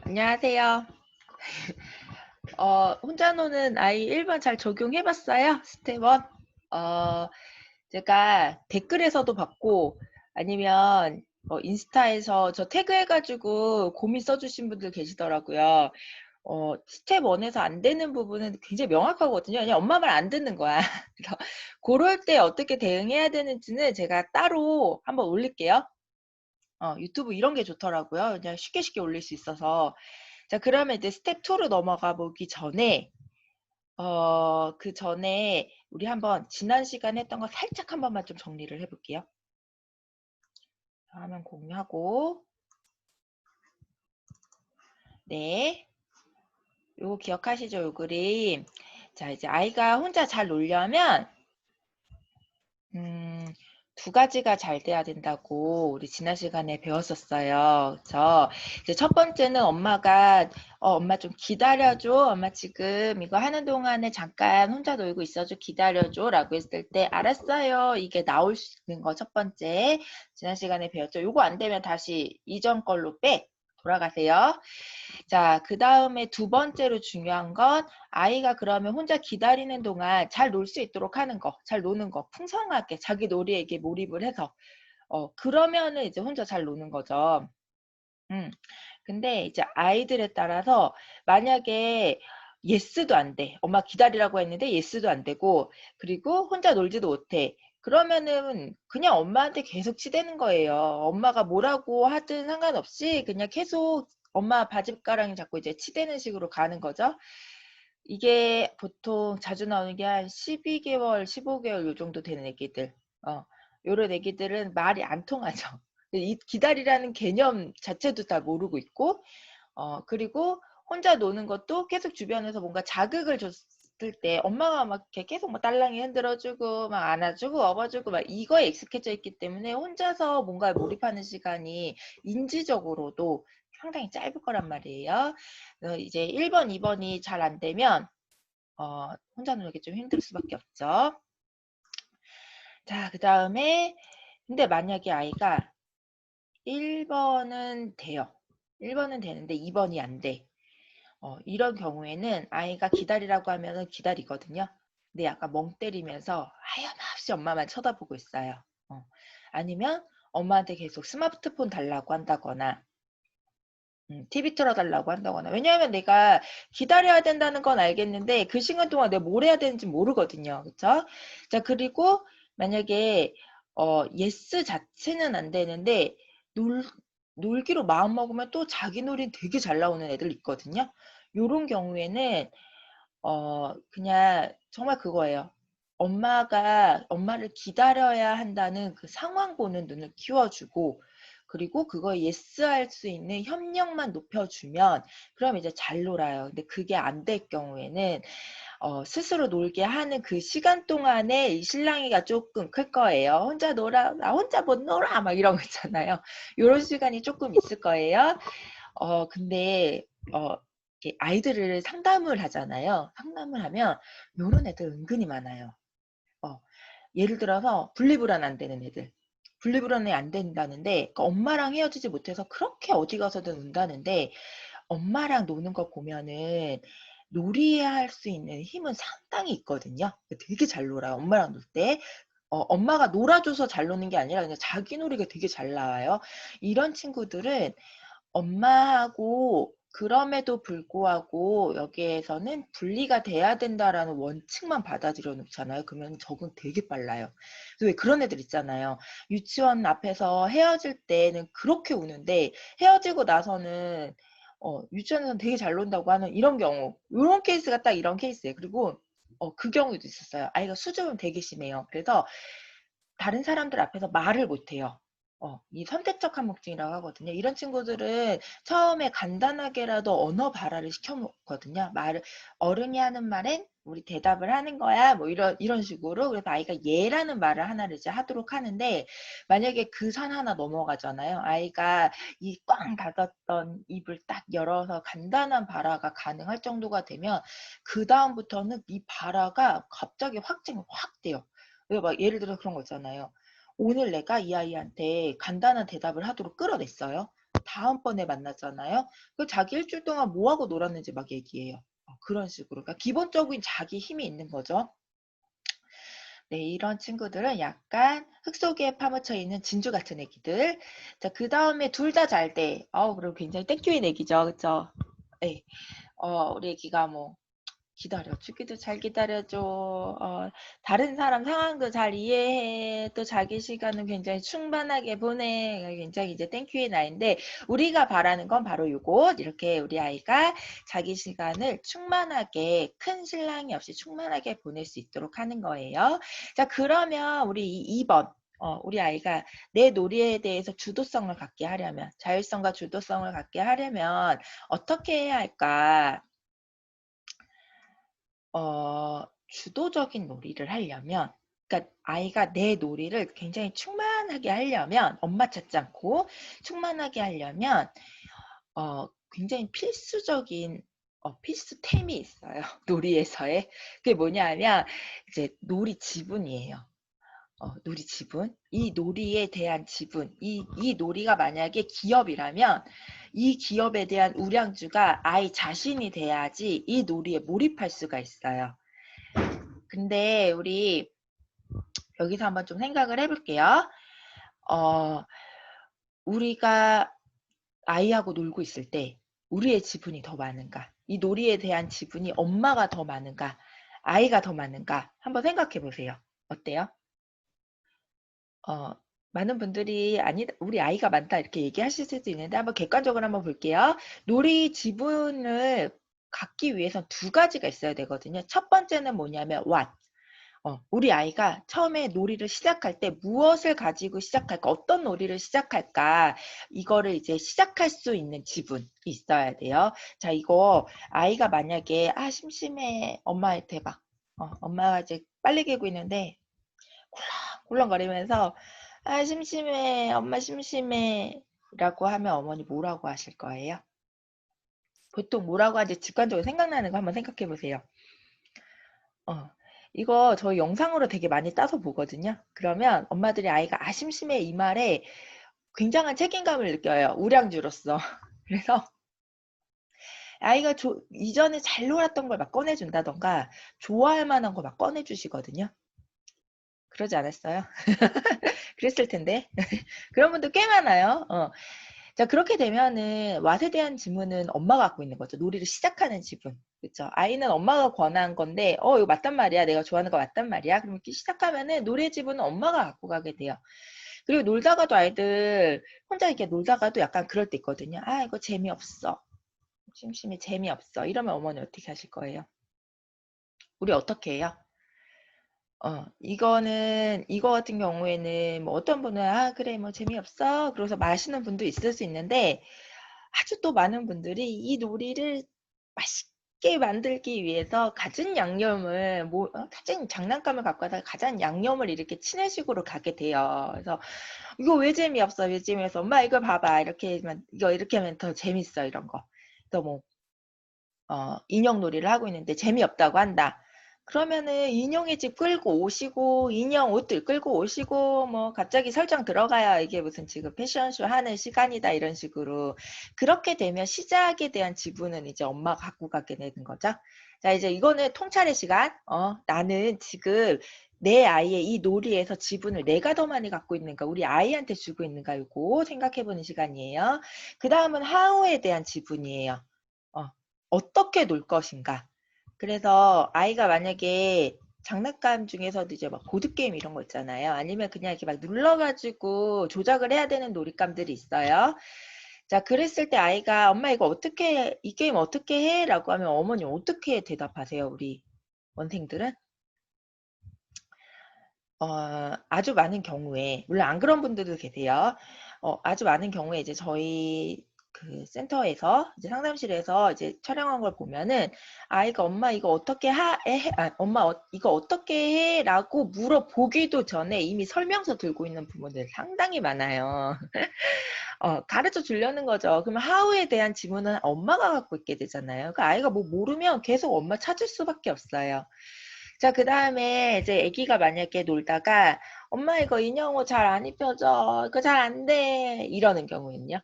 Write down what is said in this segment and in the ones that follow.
안녕하세요. 혼자 노는 아이 1번 잘 적용해 봤어요? 스텝 1? 어 제가 댓글에서도 봤고 아니면 인스타에서 저 태그해 가지고 고민 써 주신 분들 계시더라고요. 스텝 1 에서 안 되는 부분은 굉장히 명확하거든요. 그냥 엄마 말 안 듣는 거야. 그래서 고럴 때 어떻게 대응해야 되는지는 제가 따로 한번 올릴게요. 유튜브 이런 게 좋더라고요. 그냥 쉽게 쉽게 올릴 수 있어서. 자, 그러면 이제 스텝 2로 넘어가 보기 전에 그전에 우리 한번 지난 시간에 했던 거 살짝 한 번만 좀 정리를 해 볼게요. 화면 공유하고. 네. 요거 기억하시죠? 요 그림. 자, 이제 아이가 혼자 잘 놀려면 음 두 가지가 잘 돼야 된다고 우리 지난 시간에 배웠었어요. 그래서 이제 첫 번째는 엄마가 엄마 좀 기다려 줘. 엄마 지금 이거 하는 동안에 잠깐 혼자 놀고 있어 줘. 기다려 줘."라고 했을 때 "알았어요." 이게 나올 수 있는 거 첫 번째. 지난 시간에 배웠죠. 요거 안 되면 다시 이전 걸로 돌아가세요. 자, 그다음에 두 번째로 중요한 건 아이가 그러면 혼자 기다리는 동안 잘 놀 수 있도록 하는 거, 잘 노는 거, 풍성하게 자기 놀이에 이게 몰입을 해서 그러면은 이제 혼자 잘 노는 거죠. 음. 근데 이제 아이들에 따라서 만약에 예스도 안 돼. 엄마 기다리라고 했는데 예스도 안 되고 그리고 혼자 놀지도 못해. 그러면은 그냥 엄마한테 계속 치대는 거예요. 엄마가 뭐라고 하든 상관없이 그냥 계속 엄마 바짓가랑이 잡고 이제 치대는 식으로 가는 거죠. 이게 보통 자주 나오는 게 한 12개월, 15개월 요 정도 되는 애기들. 어 요런 애기들은 말이 안 통하죠. 이 기다리라는 개념 자체도 잘 모르고 있고 그리고 혼자 노는 것도 계속 주변에서 뭔가 자극을 줬을 때 엄마가 막 이렇게 계속 막 딸랑이 흔들어 주고 막 안아 주고 업어 주고 막 이거에 익숙해져 있기 때문에 혼자서 뭔가에 몰입하는 시간이 인지적으로도 상당히 짧을 거란 말이에요. 이제 1 번, 2 번이 잘 안 되면 혼자 놀기 좀 힘들 수밖에 없죠. 자, 그다음에 근데 만약에 아이가 1 번은 돼요. 1 번은 되는데 2 번이 안 돼. 이런 경우에는 아이가 기다리라고 하면은 기다리거든요. 근데 약간 멍 때리면서 하염없이 엄마만 쳐다보고 있어요. 어. 아니면 엄마한테 계속 스마트폰 달라고 한다거나 TV 틀어 달라고 한다거나. 왜냐하면 내가 기다려야 된다는 건 알겠는데 그 시간 동안 내가 뭘 해야 되는지 모르거든요. 그쵸? 자, 그리고 만약에 예스 자체는 안 되는데 놀 놀기로 마음먹으면 또 자기 놀이는 되게 잘 나오는 애들 있거든요. 요런 경우에는 그냥 정말 그거예요. 엄마가 엄마를 기다려야 한다는 그 상황 보는 눈을 키워 주고 그리고 그거에 예스할 수 있는 협력만 높여 주면 그럼 이제 잘 놀아요. 근데 그게 안 될 경우에는 스스로 놀게 하는 그 시간 동안에 이 실랑이가 쪼끔 클 거예요. "혼자 놀아. 나 혼자 못 놀아." 막 이런 거 있잖아요. 요런 시간이 쪼끔 있을 거예요. 근데 어 이렇게 아이들을 상담을 하잖아요. 상담을 하면 요런 애들 은근히 많아요. 어 예를 들어서 분리불안 안 되는 애들. 분리불안이 안 된다는데 그 엄마랑 헤어지지 못해서 그렇게 어디 가서든 운다는데 엄마랑 노는 거 보면은 놀이할 수 있는 힘은 상당히 있거든요. 되게 잘 놀아요, 엄마랑 놀 때. 엄마가 놀아 줘서 잘 노는 게 아니라 그냥 자기 놀이가 되게 잘 나와요. 이런 친구들은 엄마하고 그럼에도 불구하고 여기에서는 '분리가 돼야 된다.'라는 원칙만 받아들여 놓잖아요. 그러면 적응 되게 빨라요. 왜 그런 애들 있잖아요. 유치원 앞에서 헤어질 때는 그렇게 우는데 헤어지고 나서는 유치원에서는 되게 잘 논다고 하는 이런 경우. 요런 케이스가 딱 이런 케이스예요. 그리고 그 경우도 있었어요. 아이가 수줍음 되게 심해요. 그래서 다른 사람들 앞에서 말을 못 해요. 이 선택적 함목증이라고 하거든요. 이런 친구들은 처음에 간단하게라도 언어 발화를 시켜 놓거든요. 말을 어른이 하는 말엔 우리 대답을 하는 거야. 뭐 이런 식으로. 그래서 아이가 "얘"라는 말을 하나를 이제 하도록 하는데 만약에 그 선 하나 넘어가잖아요. 아이가 이 꽝 닫았던 입을 딱 열어서 간단한 발화가 가능할 정도가 되면 그다음부터는 이 발화가 갑자기 확증이 확 돼요. 왜 막 예를 들어서 그런 거 있잖아요. 오늘 내가 이 아이한테 간단한 대답을 하도록 끌어냈어요. 다음번에 만나잖아요. 그 자기 일주일 동안 뭐 하고 놀았는지 막 얘기해요. 그런 식으로. 그러니까 기본적인 자기 힘이 있는 거죠. 네, 이런 친구들은 약간 흙 속에 파묻혀 있는 진주 같은 애기들. 자, 그 다음에 둘 다 잘 돼. 그리고 굉장히 땡큐인 애기죠. 그쵸? 네. 우리 애기가 뭐, 기다려주기도 잘 기다려줘. 다른 사람 상황도 잘 이해해. 또 자기 시간은 굉장히 충만하게 보내. 굉장히 이제 땡큐의 나이인데 우리가 바라는 건 바로 요거. 이렇게 우리 아이가 자기 시간을 충만하게 큰 실랑이 없이 충만하게 보낼 수 있도록 하는 거예요. 자, 그러면 우리 2번. 우리 아이가 내 놀이에 대해서 주도성을 갖게 하려면, 자율성과 주도성을 갖게 하려면 어떻게 해야 할까? 주도적인 놀이를 하려면, 그러니까 아이가 내 놀이를 굉장히 충만하게 하려면, 엄마 찾지 않고 충만하게 하려면, 굉장히 필수적인 필수템이 있어요. 놀이에서의. 그게 뭐냐 하면, 이제 놀이 지분이에요. 놀이 지분. 이 놀이에 대한 지분. 이 놀이가 만약에 기업이라면, 이 기업에 대한 우량주가 아이 자신이 돼야지 이 놀이에 몰입할 수가 있어요. 근데 우리 여기서 한번 좀 생각을 해볼게요. 우리가 아이하고 놀고 있을 때 우리의 지분이 더 많은가? 이 놀이에 대한 지분이 엄마가 더 많은가? 아이가 더 많은가? 한번 생각해 보세요. 어때요? 많은 분들이 아니다, 우리 아이가 많다 이렇게 얘기하실 수도 있는데 한번 객관적으로 한번 볼게요. 놀이 지분을 갖기 위해선 두 가지가 있어야 되거든요. 첫 번째는 뭐냐면 what. 우리 아이가 처음에 놀이를 시작할 때 무엇을 가지고 시작할까, 어떤 놀이를 시작할까, 이거를 이제 시작할 수 있는 지분이 있어야 돼요. 자, 이거 아이가 만약에 심심해, 엄마한테 막 엄마가 이제 빨래 개고 있는데 꿀렁꿀렁거리면서 심심해, 엄마 심심해 라고 하면 어머니 뭐라고 하실 거예요? 보통 뭐라고 하지? 직관적으로 생각나는 거 한번 생각해 보세요. 이거 저희 영상으로 되게 많이 따서 보거든요. 그러면 엄마들이 아이가 심심해 이 말에 굉장한 책임감을 느껴요. 우량주로서. 그래서 아이가 이전에 잘 놀았던 걸 막 꺼내준다던가 좋아할 만한 거 막 꺼내주시거든요. 그러지 않았어요? 그랬을 텐데. 그런 분들 꽤 많아요. 자, 그렇게 되면은 왓에 대한 지문은 엄마가 갖고 있는 거죠. 놀이를 시작하는 지분. 그렇죠? 아이는 엄마가 권한 건데, 이거 맞단 말이야. 내가 좋아하는 거 맞단 말이야. 그럼 이렇게 시작하면은 노래 지분은 엄마가 갖고 가게 돼요. 그리고 놀다가도 아이들 혼자 이렇게 놀다가도 약간 그럴 때 있거든요. 이거 재미없어. 심심해 재미없어. 이러면 어머니 어떻게 하실 거예요? 우리 어떻게 해요? 이거 같은 경우에는 뭐 어떤 분은 그래 뭐 재미없어 그래서 마시는 분도 있을 수 있는데 아주 또 많은 분들이 이 놀이를 맛있게 만들기 위해서 갖은 양념을 갖은 장난감을 갖고 와서 갖은 양념을 이렇게 친해식으로 가게 돼요. 그래서 이거 왜 재미없어? 왜 재미없어? 엄마 이거 봐봐. 이거 이렇게 하면 더 재밌어 이런 거. 또 뭐 인형 놀이를 하고 있는데 재미없다고 한다. 그러면은 인형의 집 끌고 오시고 인형 옷들 끌고 오시고 뭐 갑자기 설정 들어가야 이게 무슨 지금 패션쇼 하는 시간이다 이런 식으로 그렇게 되면 시작에 대한 지분은 이제 엄마가 갖고 가게 되는 거죠. 자, 이제 이거는 통찰의 시간. 나는 지금 내 아이의 이 놀이에서 지분을 내가 더 많이 갖고 있는가 우리 아이한테 주고 있는가 이거 생각해보는 시간이에요. 그 다음은 하우에 대한 지분이에요. 어떻게 놀 것인가. 그래서 아이가 만약에 장난감 중에서도 이제 막 보드게임 이런 거 있잖아요. 아니면 그냥 이렇게 막 눌러가지고 조작을 해야 되는 놀이감들이 있어요. 자, 그랬을 때 아이가 엄마 이거 어떻게, 이 게임 어떻게 해? 라고 하면 어머니 어떻게 대답하세요? 우리 원생들은? 아주 많은 경우에, 물론 안 그런 분들도 계세요. 아주 많은 경우에 이제 저희 그 센터에서 이제 상담실에서 이제 촬영한 걸 보면은 아이가 엄마 이거 어떻게 엄마 이거 어떻게 해?라고 물어보기도 전에 이미 설명서 들고 있는 부모들 상당히 많아요. 가르쳐 주려는 거죠. 그러면 하우에 대한 지문은 엄마가 갖고 있게 되잖아요. 그 아이가 뭐 모르면 계속 엄마 찾을 수밖에 없어요. 자, 그 다음에 이제 아기가 만약에 놀다가 엄마 이거 인형 옷 잘 안 입혀져. 이거 잘 안 돼. 이러는 경우는요.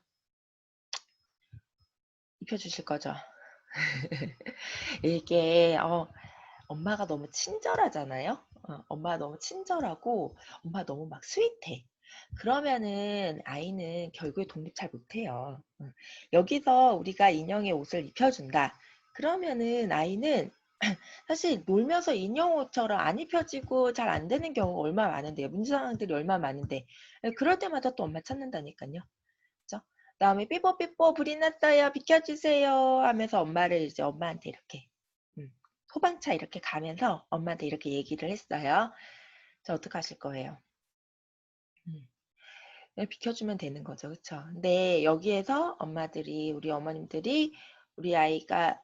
입혀주실 거죠? 이게 엄마가 너무 친절하잖아요. 엄마가 너무 친절하고 엄마가 너무 막 스윗해. 그러면은 아이는 결국에 독립 잘 못해요. 여기서 우리가 인형의 옷을 입혀준다. 그러면은 아이는 사실 놀면서 인형 옷처럼 안 입혀지고 잘 안 되는 경우가 얼마나 많은데요. 문제 상황들이 얼마나 많은데. 그럴 때마다 또 엄마 찾는다니까요. 그죠? 그다음에 "삐뽀삐뽀 불이 났어요. 비켜주세요." 하면서 엄마를 이제 엄마한테 이렇게 음 소방차 이렇게 가면서 엄마한테 이렇게 얘기를 했어요. 자 어떡하실 거예요? 음. 네 비켜주면 되는 거죠. 그쵸? 근데 여기에서 엄마들이 우리 어머님들이 우리 아이가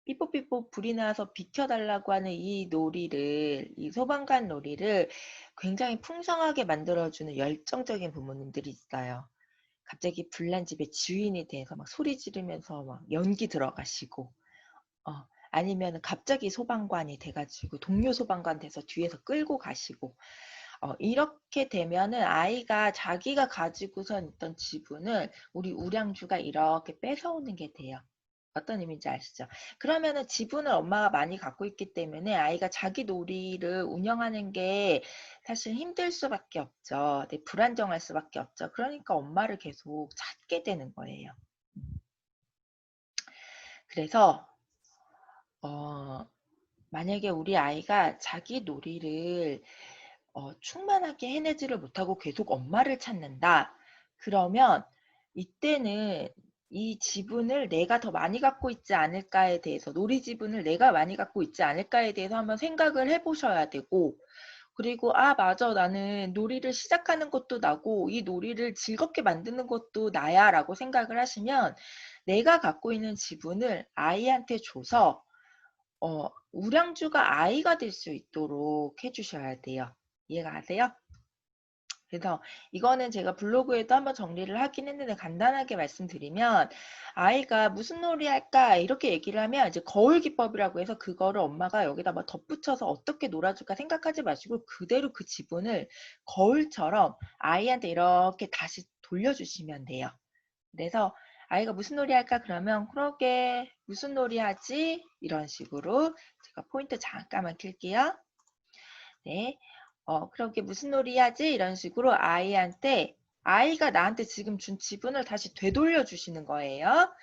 삐뽀삐뽀 불이 나서 비켜 달라고 하는 이 놀이를 이 소방관 놀이를 굉장히 풍성하게 만들어 주는 열정적인 부모님들이 있어요. 갑자기 불난 집의 주인이 돼서 막 소리 지르면서 막 연기 들어가시고 아니면은 갑자기 소방관이 돼 가지고 동료 소방관 돼서 뒤에서 끌고 가시고 이렇게 되면은 아이가 자기가 가지고선 있던 지분을 우리 우량주가 이렇게 뺏어오는 게 돼요. 어떤 의미인지 아시죠? 그러면은 지분을 엄마가 많이 갖고 있기 때문에 아이가 자기 놀이를 운영하는 게 사실 힘들 수밖에 없죠. 네 불안정할 수밖에 없죠. 그러니까 엄마를 계속 찾게 되는 거예요. 음. 그래서 어 만약에 우리 아이가 자기 놀이를 충만하게 해내지를 못하고 계속 엄마를 찾는다. 그러면 이때는 이 지분을 내가 더 많이 갖고 있지 않을까에 대해서 놀이 지분을 내가 많이 갖고 있지 않을까에 대해서 한번 생각을 해 보셔야 되고 그리고 '아 맞아. 나는 놀이를 시작하는 것도 나고 이 놀이를 즐겁게 만드는 것도 나야.'라고 생각을 하시면 내가 갖고 있는 지분을 아이한테 줘서 우량주가 아이가 될 수 있도록 해 주셔야 돼요. 이해가 가세요? 그래서 이거는 제가 블로그에도 한번 정리를 하긴 했는데 간단하게 말씀드리면 아이가 "무슨 놀이 할까?" 이렇게 얘기를 하면 이제 거울 기법이라고 해서 그거를 엄마가 여기다 막 덧붙여서 어떻게 놀아줄까 생각하지 마시고 그대로 그 지분을 거울처럼 아이한테 이렇게 다시 돌려주시면 돼요. 그래서 아이가 "무슨 놀이 할까?" 그러면 "그러게 무슨 놀이 하지?" 이런 식으로 제가 포인트 잠깐만 킬게요. 네. "그러게 무슨 놀이 하지?" 이런 식으로 아이한테 아이가 나한테 지금 준 지분을 다시 되돌려 주시는 거예요.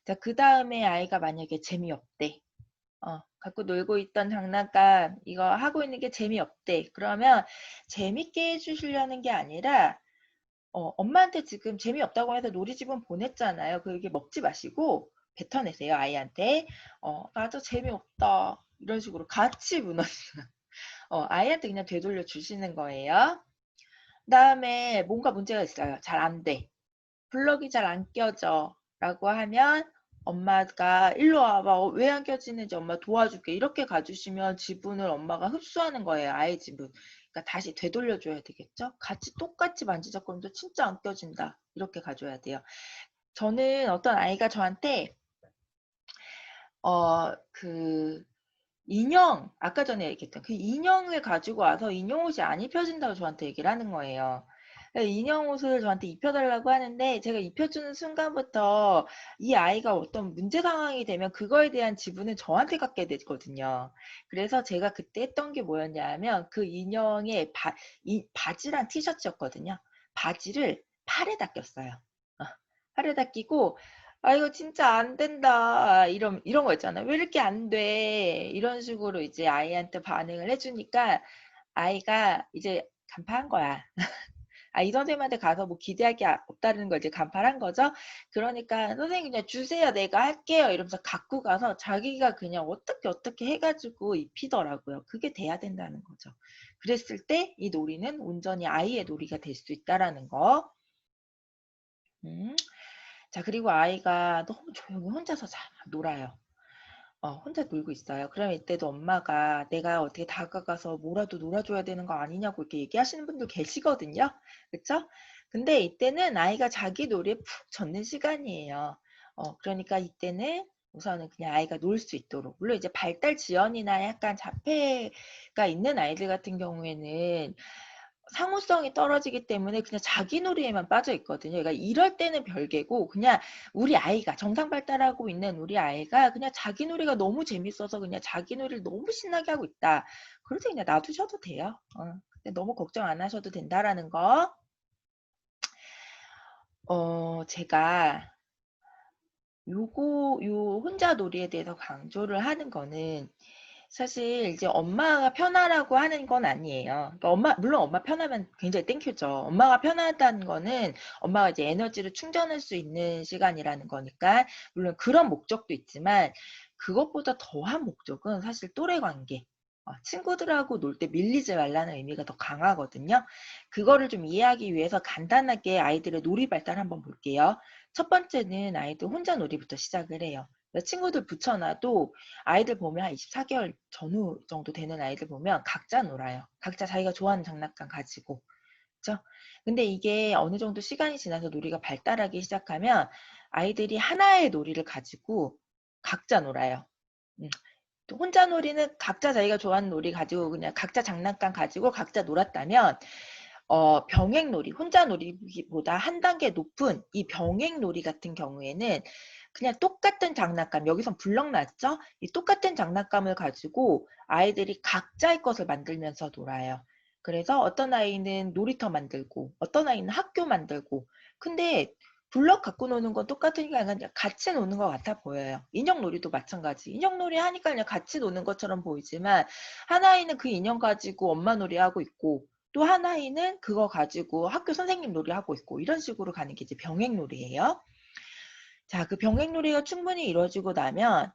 자 그다음에 아이가 만약에 재미없대. 갖고 놀고 있던 장난감 이거 하고 있는 게 재미없대. 그러면 재밌게 해 주시려는 게 아니라 엄마한테 지금 재미없다고 해서 놀이집은 보냈잖아요. 그게 먹지 마시고 뱉어내세요, 아이한테. "맞아. 재미없다." 이런 식으로 같이 무너지는 아이한테 그냥 되돌려 주시는 거예요. 그다음에 뭔가 문제가 있어요. "잘 안 돼. 블럭이 잘 안 껴져."라고 하면 엄마가 "일로 와봐. 왜 안 껴지는지 엄마 도와줄게." 이렇게 가 주시면 지분을 엄마가 흡수하는 거예요, 아이 지분. 그러니까 다시 되돌려 줘야 되겠죠? 같이 똑같이 만지작거리는데 "진짜 안 껴진다." 이렇게 가 줘야 돼요. 저는 어떤 아이가 저한테 그 인형 아까 전에 얘기했던 그 인형을 가지고 와서 인형 옷이 안 입혀진다고 저한테 얘기를 하는 거예요. 인형 옷을 저한테 입혀 달라고 하는데 제가 입혀 주는 순간부터 이 아이가 어떤 문제 상황이 되면 그거에 대한 지분은 저한테 갖게 되거든요. 그래서 제가 그때 했던 게 뭐였냐 하면 그 인형의 바지랑 티셔츠였거든요. 바지를 팔에다 꼈어요. 어 팔에다 끼고 "아 이거 진짜 안 된다." 이런 거 있잖아요. "왜 이렇게 안 돼?" 이런 식으로 이제 아이한테 반응을 해 주니까 아이가 이제 간파한 거야. 이 선생님한테 가서 뭐 기대할 게 없다는 걸 이제 간파를 거죠. 그러니까 "선생님 그냥 주세요. 내가 할게요." 이러면서 갖고 가서 자기가 그냥 어떻게 해 가지고 입히더라고요. 그게 돼야 된다는 거죠. 그랬을 때 이 놀이는 온전히 아이의 놀이가 될 수 있다라는 거. 음. 자 그리고 아이가 너무 조용히 혼자서 잘 놀아요. 혼자 놀고 있어요. 그럼 이때도 엄마가 "내가 어떻게 다가가서 뭐라도 놀아 줘야 되는 거 아니냐."고 이렇게 얘기하시는 분들 계시거든요. 그쵸? 근데 이때는 아이가 자기 놀이에 푹 젖는 시간이에요. 그러니까 이때는 우선은 그냥 아이가 놀 수 있도록 물론 이제 발달 지연이나 약간 자폐가 있는 아이들 같은 경우에는 상호성이 떨어지기 때문에 그냥 자기 놀이에만 빠져 있거든요. 그러니까 이럴 때는 별개고 그냥 우리 아이가 정상 발달하고 있는 우리 아이가 그냥 자기 놀이가 너무 재밌어서 그냥 자기 놀이를 너무 신나게 하고 있다. 그럴 때 그냥 놔두셔도 돼요. 근데 너무 걱정 안 하셔도 된다라는 거. 제가 요 혼자 놀이에 대해서 강조를 하는 거는 사실 이제 엄마가 편하라고 하는 건 아니에요. 그러니까 물론 엄마 편하면 굉장히 땡큐죠. 엄마가 편하다는 거는 엄마가 이제 에너지를 충전할 수 있는 시간이라는 거니까, 물론 그런 목적도 있지만, 그것보다 더한 목적은 사실 또래 관계. 친구들하고 놀 때 밀리지 말라는 의미가 더 강하거든요. 그거를 좀 이해하기 위해서 간단하게 아이들의 놀이 발달 한번 볼게요. 첫 번째는 아이들 혼자 놀이부터 시작을 해요. 친구들 붙여놔도 아이들 보면 한 24개월 전후 정도 되는 아이들 보면 각자 놀아요. 각자 자기가 좋아하는 장난감 가지고. 그죠? 근데 이게 어느 정도 시간이 지나서 놀이가 발달하기 시작하면 아이들이 하나의 놀이를 가지고 각자 놀아요. 또 혼자 놀이는 각자 자기가 좋아하는 놀이 가지고 그냥 각자 장난감 가지고 각자 놀았다면, 병행놀이, 혼자 놀이보다 한 단계 높은 이 병행놀이 같은 경우에는 그냥 똑같은 장난감, 여기선 블럭 났죠? 이 똑같은 장난감을 가지고 아이들이 각자의 것을 만들면서 놀아요. 그래서 어떤 아이는 놀이터 만들고, 어떤 아이는 학교 만들고, 근데 블럭 갖고 노는 건 똑같은 게 아니라 그냥 같이 노는 것 같아 보여요. 인형놀이도 마찬가지. 인형놀이 하니까 그냥 같이 노는 것처럼 보이지만, 한 아이는 그 인형 가지고 엄마 놀이하고 있고, 또 한 아이는 그거 가지고 학교 선생님 놀이하고 있고, 이런 식으로 가는 게 이제 병행놀이예요. 자, 그 병행놀이가 충분히 이루어지고 나면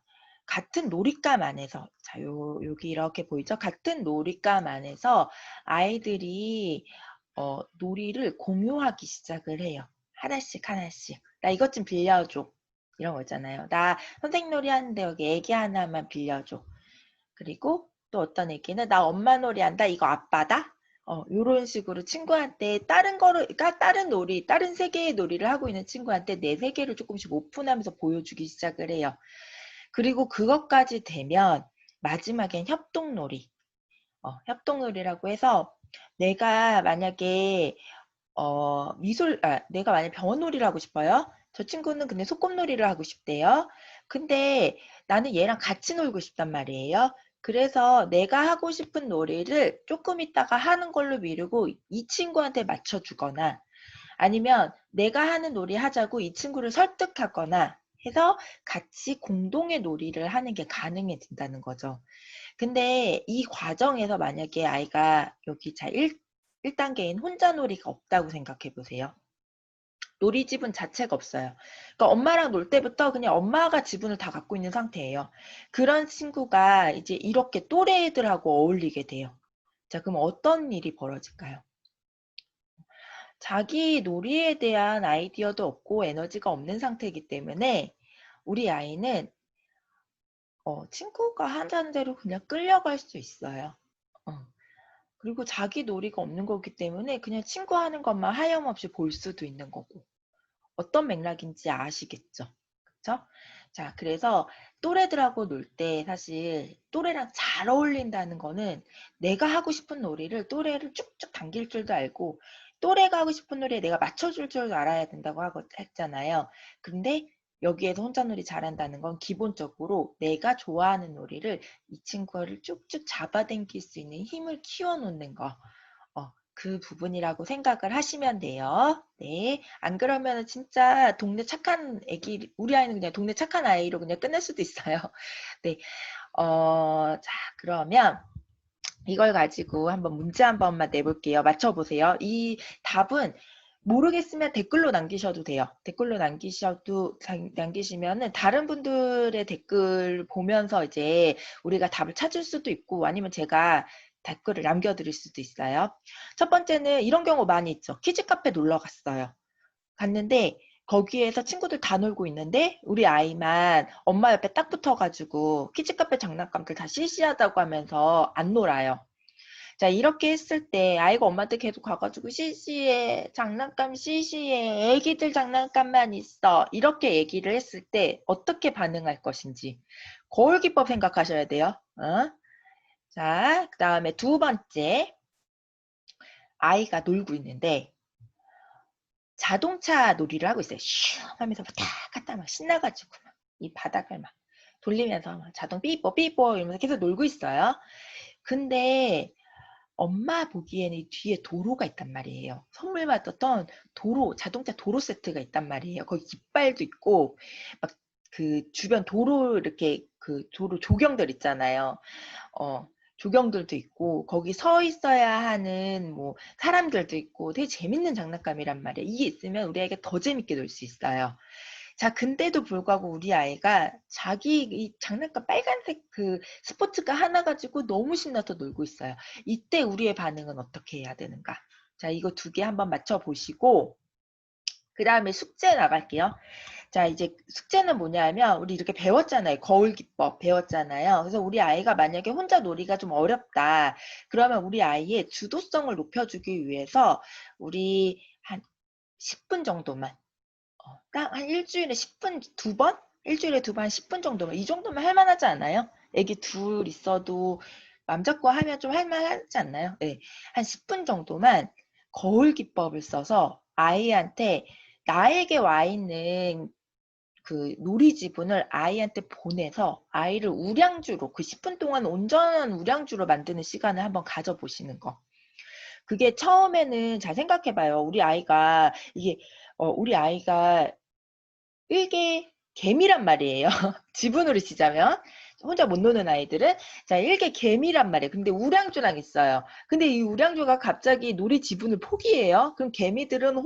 같은 놀잇감 안에서, 자, 여기 이렇게 보이죠? 같은 놀잇감 안에서 아이들이 놀이를 공유하기 시작을 해요. 하나씩 하나씩. 나 이것 좀 빌려줘. 이런 거 있잖아요. 나 선생님 놀이 하는데 여기 애기 하나만 빌려줘. 그리고 또 어떤 애기는 나 엄마 놀이 한다. 이거 아빠다. 요런 식으로 친구한테 다른 거를, 그러니까 다른 놀이, 다른 세계의 놀이를 하고 있는 친구한테 내 세계를 조금씩 오픈하면서 보여주기 시작을 해요. 그리고 그것까지 되면 마지막엔 협동놀이. 협동놀이라고 해서 내가 만약에 내가 만약에 병원놀이를 하고 싶어요. 저 친구는 근데 소꿉놀이를 하고 싶대요. 근데 나는 얘랑 같이 놀고 싶단 말이에요. 그래서 내가 하고 싶은 놀이를 조금 있다가 하는 걸로 미루고 이 친구한테 맞춰주거나, 아니면 내가 하는 놀이 하자고 이 친구를 설득하거나 해서 같이 공동의 놀이를 하는 게 가능해진다는 거죠. 근데 이 과정에서 만약에 아이가 여기 1단계인 혼자 놀이가 없다고 생각해 보세요. 놀이 지분 자체가 없어요. 그러니까 엄마랑 놀 때부터 그냥 엄마가 지분을 다 갖고 있는 상태예요. 그런 친구가 이제 이렇게 또래 애들하고 어울리게 돼요. 자, 그럼 어떤 일이 벌어질까요? 자기 놀이에 대한 아이디어도 없고 에너지가 없는 상태이기 때문에 우리 아이는 친구가 하자는 대로 그냥 끌려갈 수 있어요. 어. 그리고 자기 놀이가 없는 거기 때문에 그냥 친구 하는 것만 하염없이 볼 수도 있는 거고. 어떤 맥락인지 아시겠죠? 그쵸? 자, 그래서 또래들하고 놀 때 사실 또래랑 잘 어울린다는 거는 내가 하고 싶은 놀이를 또래를 쭉쭉 당길 줄도 알고, 또래가 하고 싶은 놀이에 내가 맞춰줄 줄도 알아야 된다고 했잖아요. 근데 여기에서 혼자 놀이 잘한다는 건 기본적으로 내가 좋아하는 놀이를 이 친구를 쭉쭉 잡아당길 수 있는 힘을 키워놓는 거. 그 부분이라고 생각을 하시면 돼요. 네. 안 그러면은 진짜 동네 착한 애기, 우리 아이는 그냥 동네 착한 아이로 그냥 끝낼 수도 있어요. 네. 자, 그러면 이걸 가지고 한번 문제 한 번만 내볼게요. 맞춰보세요. 이 답은 모르겠으면 댓글로 남기셔도 돼요. 댓글로 남기시면은 다른 분들의 댓글 보면서 이제 우리가 답을 찾을 수도 있고, 아니면 제가 댓글을 남겨드릴 수도 있어요. 첫 번째는 이런 경우 많이 있죠. 키즈 카페 놀러 갔어요. 갔는데 거기에서 친구들 다 놀고 있는데 우리 아이만 엄마 옆에 딱 붙어가지고 키즈 카페 장난감들 다 시시하다고 하면서 안 놀아요. 자, 이렇게 했을 때 아이가 엄마한테 계속 가가지고 시시해, 장난감 시시해, 애기들 장난감만 있어, 이렇게 얘기를 했을 때 어떻게 반응할 것인지 거울 기법 생각하셔야 돼요. 자, 그 다음에 두 번째, 아이가 놀고 있는데 자동차 놀이를 하고 있어요. 슈 하면서 막 탁 갔다 막 신나 가지고 막 이 바닥을 막 돌리면서 막 자동 삐뽀 삐뽀 이러면서 계속 놀고 있어요. 근데 엄마 보기에는 이 뒤에 도로가 있단 말이에요. 선물 받았던 도로, 자동차 도로 세트가 있단 말이에요. 거기 깃발도 있고 막 그 주변 도로 이렇게 그 도로 조경들 있잖아요. 어 조경들도 있고 거기 서 있어야 하는 뭐 사람들도 있고 되게 재밌는 장난감이란 말이에요. 이게 있으면 우리 아이가 더 재밌게 놀 수 있어요. 자 근데도 불구하고 우리 아이가 자기 이 장난감 빨간색 그 스포츠카 하나 가지고 너무 신나서 놀고 있어요. 이때 우리의 반응은 어떻게 해야 되는가? 자 이거 두 개 한번 맞춰 보시고 그다음에 숙제 나갈게요. 자 이제 숙제는 뭐냐면 우리 이렇게 배웠잖아요. 거울 기법 배웠잖아요. 그래서 우리 아이가 만약에 혼자 놀이가 좀 어렵다. 그러면 우리 아이의 주도성을 높여주기 위해서 우리 한 10분 정도만 딱 한 일주일에 10분 두 번? 일주일에 두 번 10분 정도만 이 정도면 할 만하지 않아요? 애기 둘 있어도 맘 잡고 하면 좀 할 만하지 않나요? 네. 한 10분 정도만 거울 기법을 써서 아이한테 나에게 와 있는 그 놀이 지분을 아이한테 보내서 아이를 우량주로 그 10분 동안 온전한 우량주로 만드는 시간을 한번 가져보시는 거. 그게 처음에는 잘 생각해 봐요. 우리 아이가 일개 개미란 말이에요. 지분으로 치자면. 혼자 못 노는 아이들은 자 일개 개미란 말이에요. 근데 우량주랑 있어요. 근데 이 우량주가 갑자기 놀이 지분을 포기해요. 그럼 개미들은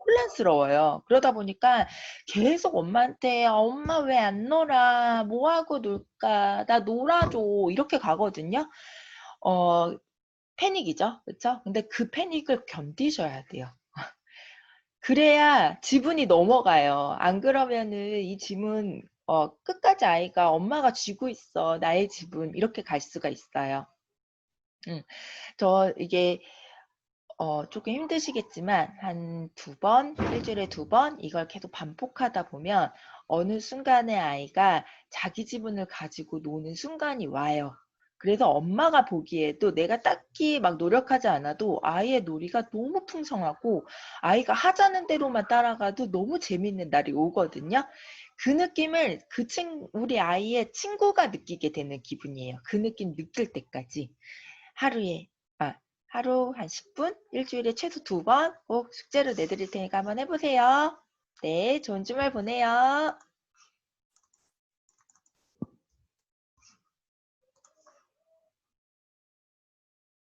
혼란스러워요. 그러다 보니까 계속 엄마한테 "엄마 왜 안 놀아? 뭐 하고 놀까? 나 놀아줘." 이렇게 가거든요. 어 패닉이죠. 그쵸? 근데 그 패닉을 견디셔야 돼요. 그래야 지분이 넘어가요. 안 그러면은 이 지분 끝까지 아이가 '엄마가 쥐고 있어. 나의 지분.' 이렇게 갈 수가 있어요. 음. 이게 쪼끔 힘드시겠지만 한 두 번, 일주일에 두 번 이걸 계속 반복하다 보면 어느 순간에 아이가 자기 지분을 가지고 노는 순간이 와요. 그래서 엄마가 보기에도 내가 딱히 막 노력하지 않아도 아이의 놀이가 너무 풍성하고 아이가 하자는 대로만 따라가도 너무 재밌는 날이 오거든요. 그 느낌을 우리 아이의 친구가 느끼게 되는 기분이에요. 그 느낌 느낄 때까지 하루에 아 하루 한 10분, 일주일에 최소 두 번 꼭 숙제로 내드릴 테니까 한번 해 보세요. 네, 좋은 주말 보내요.